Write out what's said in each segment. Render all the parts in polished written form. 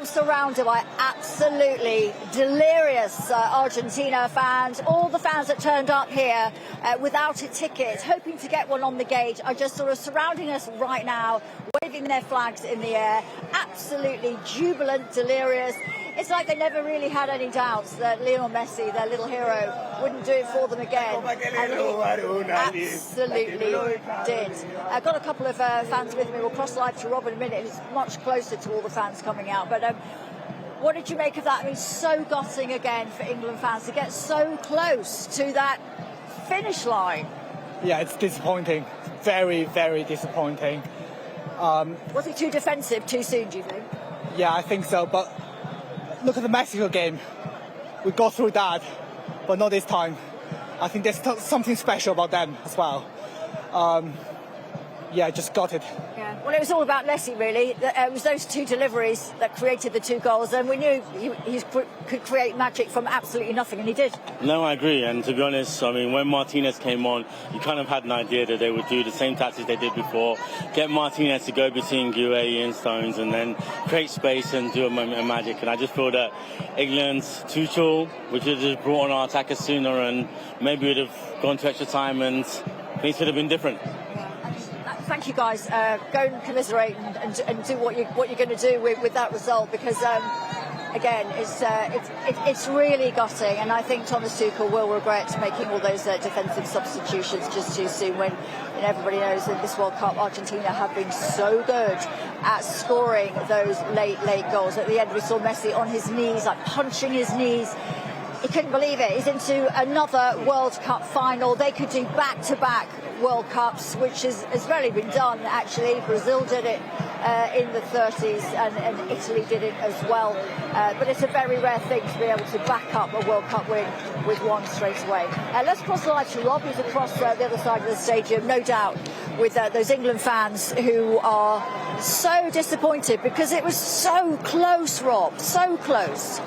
am surrounded by absolutely delirious Argentina fans, all the fans that turned up here without a ticket, hoping to get one on the gate, are just sort of surrounding us right now, waving their flags in the air, absolutely jubilant, delirious. It's like they never really had any doubts that Lionel Messi, their little hero, wouldn't do it for them again. And he absolutely did. I've got a couple of fans with me. We'll cross live to Rob in a minute. He's much closer to all the fans coming out. But what did you make of that? I mean, so gutting again for England fans to get so close to that finish line. Yeah, it's disappointing. Very, very disappointing. Was it too defensive too soon, do you think? Yeah, I think so. But look at the Mexico game. We got through that, but not this time. I think there's something special about them as well. Yeah, just got it. Yeah. Well, it was all about Messi, really. It was those two deliveries that created the two goals, and we knew he could create magic from absolutely nothing, and he did. No, I agree. And to be honest, I mean, when Martinez came on, you kind of had an idea that they would do the same tactics they did before, get Martinez to go between Gueye and Stones, and then create space and do a moment of magic. And I just feel that England's Tuchel, which would have just brought on our attackers sooner, and maybe would have gone to extra time, and things could have been different. Thank you, guys. Go and commiserate and do what you're going to do with that result, because again, it's really gutting, and I think Thomas Tuchel will regret making all those defensive substitutions just too soon. When everybody knows that this World Cup, Argentina have been so good at scoring those late goals. At the end, we saw Messi on his knees, like punching his knees. He couldn't believe it. He's into another World Cup final. They could do back-to-back World Cups, which has rarely been done, actually. Brazil did it in the 30s, and Italy did it as well. But it's a very rare thing to be able to back up a World Cup win with one straight away. Let's cross live to Rob, who's across the other side of the stadium, no doubt, with those England fans who are so disappointed because it was so close, Rob, so close.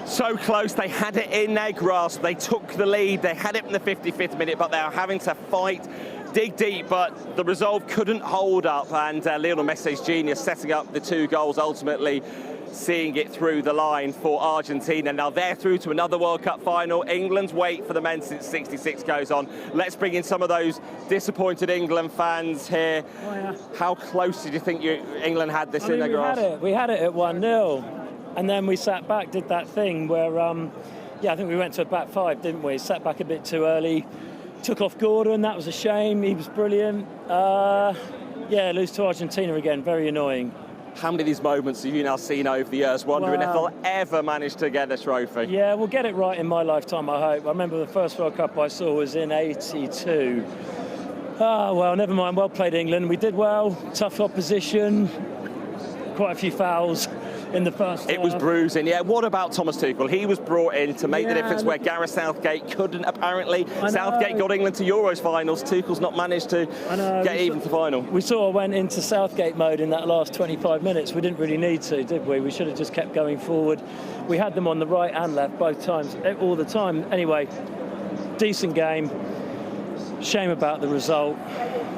So close, they had it in their grasp, they took the lead, they had it in the 55th minute, but they were having to fight, dig deep, but the resolve couldn't hold up, and Lionel Messi's genius setting up the two goals, ultimately seeing it through the line for Argentina. Now they're through to another World Cup final. England's wait for the men since '66 goes on. Let's bring in some of those disappointed England fans here. Oh, yeah. How close did you think England had this in their grasp? We had it at 1-0. And then we sat back, did that thing where, I think we went to a back five, didn't we? Sat back a bit too early, took off Gordon, that was a shame, he was brilliant. Lose to Argentina again, very annoying. How many of these moments have you now seen over the years, wondering if they'll ever manage to get a trophy? Yeah, we'll get it right in my lifetime, I hope. I remember the first World Cup I saw was in '82. Never mind, well played England. We did well, tough opposition, quite a few fouls in the first. It was bruising, yeah. What about Thomas Tuchel? He was brought in to make the difference where Gareth Southgate couldn't, apparently. Southgate got England to Euros finals. Tuchel's not managed to get even to final. We sort of went into Southgate mode in that last 25 minutes. We didn't really need to, did we? We should have just kept going forward. We had them on the right and left both times, all the time. Anyway, decent game. Shame about the result.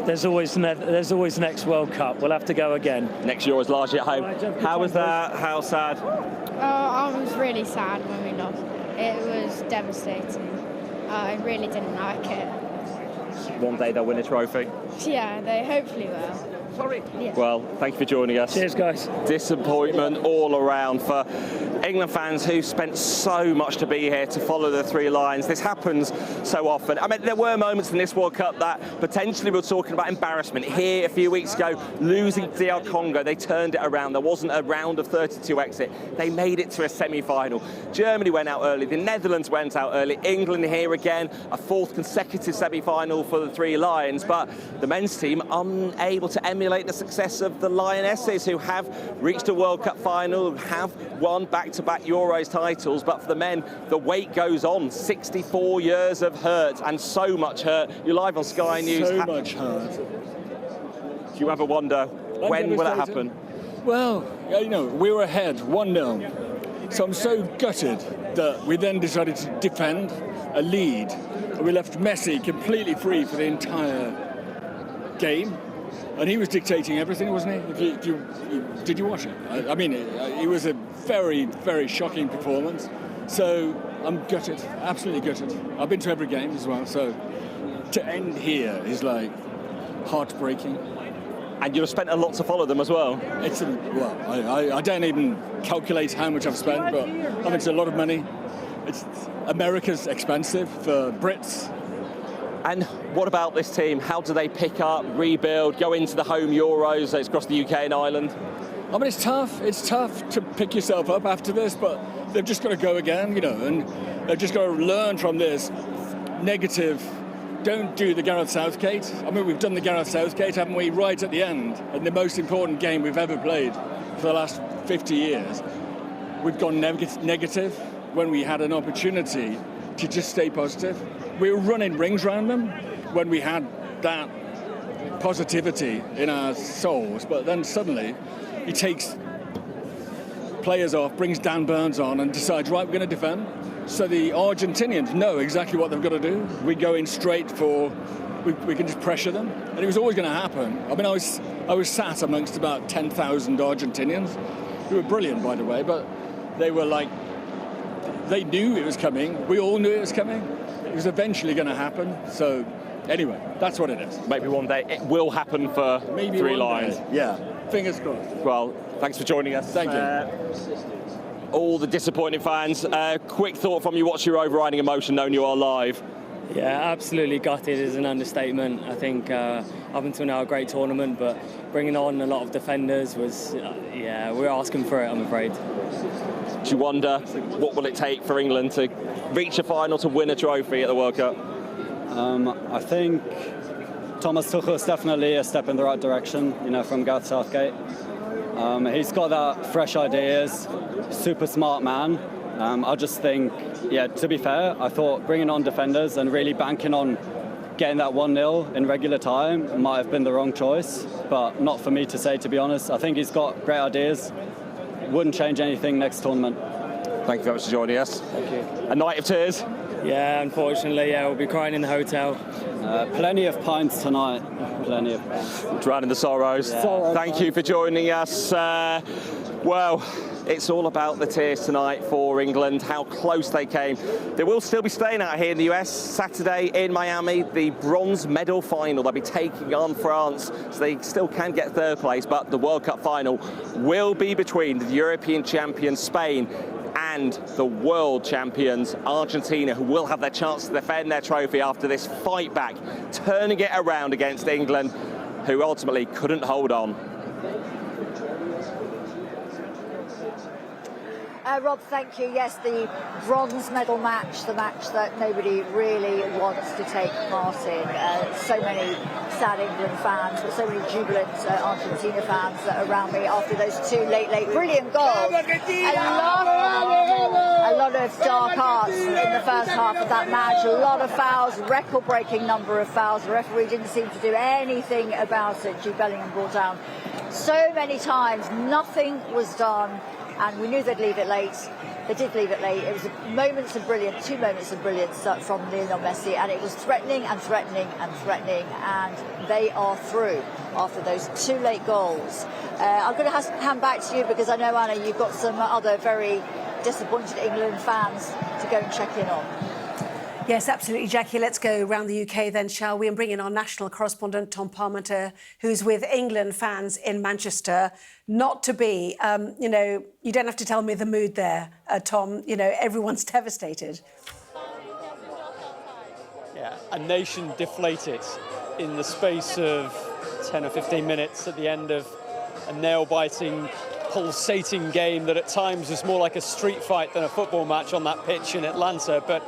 There's always next World Cup. We'll have to go again. Next Euros largely at home. How was that? How sad? I was really sad when we lost. It was devastating. I really didn't like it. One day they'll win a trophy. Yeah, they hopefully will. Sorry. Yeah. Well, thank you for joining us. Cheers, guys. Disappointment all around for England fans who spent so much to be here to follow the three lines. This happens so often. I mean, there were moments in this World Cup that potentially we were talking about embarrassment. Here a few weeks ago, losing to DR Congo, they turned it around. There wasn't a round of 32 exit. They made it to a semi-final. Germany went out early. The Netherlands went out early. England here again, a fourth consecutive semi-final for the three Lions. But the men's team unable to emulate the success of the Lionesses, who have reached a World Cup final, have won back-to-back Euros titles. But for the men, the wait goes on. 64 years of hurt, and so much hurt. You're live on Sky News. So much hurt. Do you ever wonder when will it happen? Well, we were ahead 1-0. So I'm so gutted that we then decided to defend a lead. We left Messi completely free for the entire game. and he was dictating everything, wasn't he? Did you watch it? I mean, it was a very, very shocking performance. So I'm gutted, absolutely gutted. I've been to every game as well, so to end here is like heartbreaking. And you've spent a lot to follow them as well. I don't even calculate how much I've spent, but I mean, it's a lot of money. America's expensive for Brits. And what about this team? How do they pick up, rebuild, go into the home Euros that's across the UK and Ireland? I mean, it's tough. It's tough to pick yourself up after this, but they've just got to go again, and they've just got to learn from this negative. Don't do the Gareth Southgate. I mean, we've done the Gareth Southgate, haven't we, right at the end, in the most important game we've ever played for the last 50 years. We've gone negative when we had an opportunity to just stay positive. We were running rings around them when we had that positivity in our souls, but then suddenly he takes players off, brings Dan Burns on and decides, right, we're going to defend. So the Argentinians know exactly what they've got to do. We go in straight for, we can just pressure them. And it was always going to happen. I mean, I was sat amongst about 10,000 Argentinians, who were brilliant, by the way, but they were like, they knew it was coming. We all knew it was coming. It was eventually going to happen. So anyway, that's what it is. Maybe one day it will happen for Maybe Three Lions. Yeah, fingers crossed. Well, thanks for joining us. Thank you. All the disappointed fans. Quick thought from you. What's your overriding emotion knowing you are live? Yeah, absolutely gutted is an understatement. I think up until now a great tournament, but bringing on a lot of defenders was, we're asking for it, I'm afraid. Do you wonder what will it take for England to reach a final, to win a trophy at the World Cup? I think Thomas Tuchel is definitely a step in the right direction, from Gareth Southgate. He's got that fresh ideas, super smart man. I just think, to be fair, I thought bringing on defenders and really banking on getting that 1-0 in regular time might have been the wrong choice, but not for me to say, to be honest. I think he's got great ideas. Wouldn't change anything next tournament. Thank you very much for joining us. Thank you. A night of tears? Yeah, unfortunately, we'll be crying in the hotel. Plenty of pints tonight. Plenty of. Drowning the sorrows. Yeah. Thank you for joining us. Well, it's all about the tears tonight for England, how close they came. They will still be staying out here in the US Saturday in Miami, the bronze medal final. They'll be taking on France, so they still can get third place, but the World Cup final will be between the European champions Spain and the world champions Argentina, who will have their chance to defend their trophy after this fight back, turning it around against England, who ultimately couldn't hold on. Rob, thank you. Yes, the bronze medal match, the match that nobody really wants to take part in. So many sad England fans, but so many jubilant Argentina fans around me after those two late, brilliant goals. A lot of dark arts in the first half of that match. A lot of fouls, record-breaking number of fouls. The referee didn't seem to do anything about it. Jude Bellingham brought down so many times. Nothing was done. And we knew they'd leave it late. They did leave it late. It was moments of brilliance, 2 moments of brilliance from Lionel Messi, and it was threatening and threatening and threatening, and they are through after those 2 late goals. I'm going to hand back to you because I know, Anna, you've got some other very disappointed England fans to go and check in on. Yes, absolutely, Jackie. Let's go around the UK then, shall we? And bring in our national correspondent, Tom Parmenter, who's with England fans in Manchester. Not to be, you don't have to tell me the mood there, Tom. Everyone's devastated. Yeah, a nation deflated in the space of 10 or 15 minutes at the end of a nail-biting, pulsating game that at times was more like a street fight than a football match on that pitch in Atlanta. But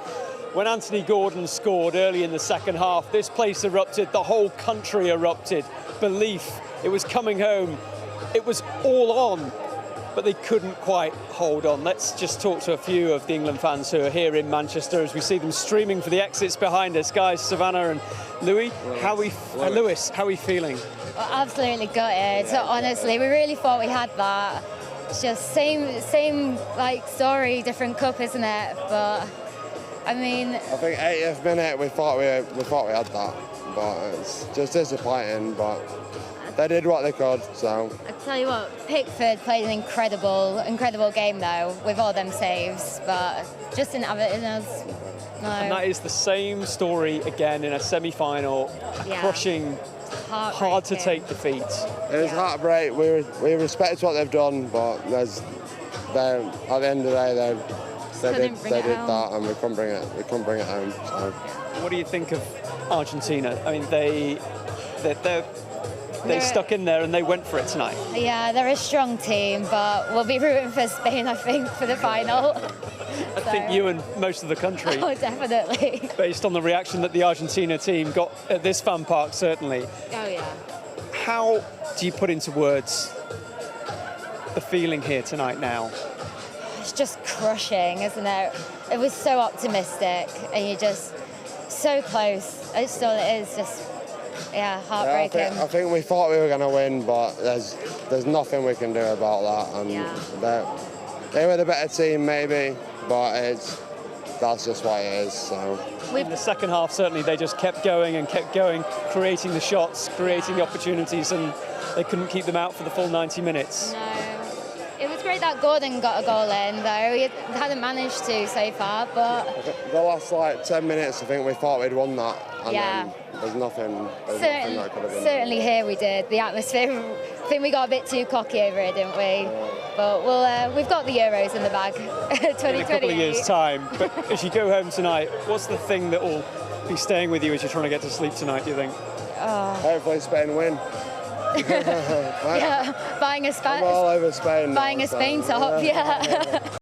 when Anthony Gordon scored early in the second half, this place erupted, the whole country erupted. Belief, it was coming home, it was all on, but they couldn't quite hold on. Let's just talk to a few of the England fans who are here in Manchester as we see them streaming for the exits behind us. Guys, Savannah and Lewis, how are we feeling? Well, absolutely gutted. So honestly, we really thought we had that. It's just same like story, different cup, isn't it? But I mean, I think 80th minute we thought we had that, but it's just disappointing. But they did what they could. So I tell you what, Pickford played an incredible game though, with all them saves, but just didn't have it in us. No. And that is the same story again in a semi-final, Yeah. crushing, hard to take defeat. it was heartbreak. We respect what they've done, but at the end of the day, they did that, and we couldn't bring it home. So. What do you think of Argentina? I mean, they stuck in there and they went for it tonight. Yeah, they're a strong team, but we'll be rooting for Spain, I think, for the final. I think you and most of the country. Oh, definitely. Based on the reaction that the Argentina team got at this fan park, certainly. Oh, yeah. How do you put into words the feeling here tonight now? It's just crushing, isn't it? It was so optimistic, and you're just so close. I just thought it is just, heartbreaking. I think we thought we were going to win, but there's nothing we can do about that. And they were the better team, maybe, but that's just what it is. So. In the second half, certainly, they just kept going, creating the shots, creating the opportunities, and they couldn't keep them out for the full 90 minutes. No. It was great that Gordon got a goal in, though. He hadn't managed to so far, but... The last, 10 minutes, I think we thought we'd won that. And yeah. There's nothing that could have been. Certainly here we did. The atmosphere, I think we got a bit too cocky over it, didn't we? But we've got the Euros in the bag, 2028. In a couple of years' time. But as you go home tonight, what's the thing that will be staying with you as you're trying to get to sleep tonight, do you think? Hopefully Spain win. Yeah, buying a I'm all over Spain. Buying a Spain top, yeah.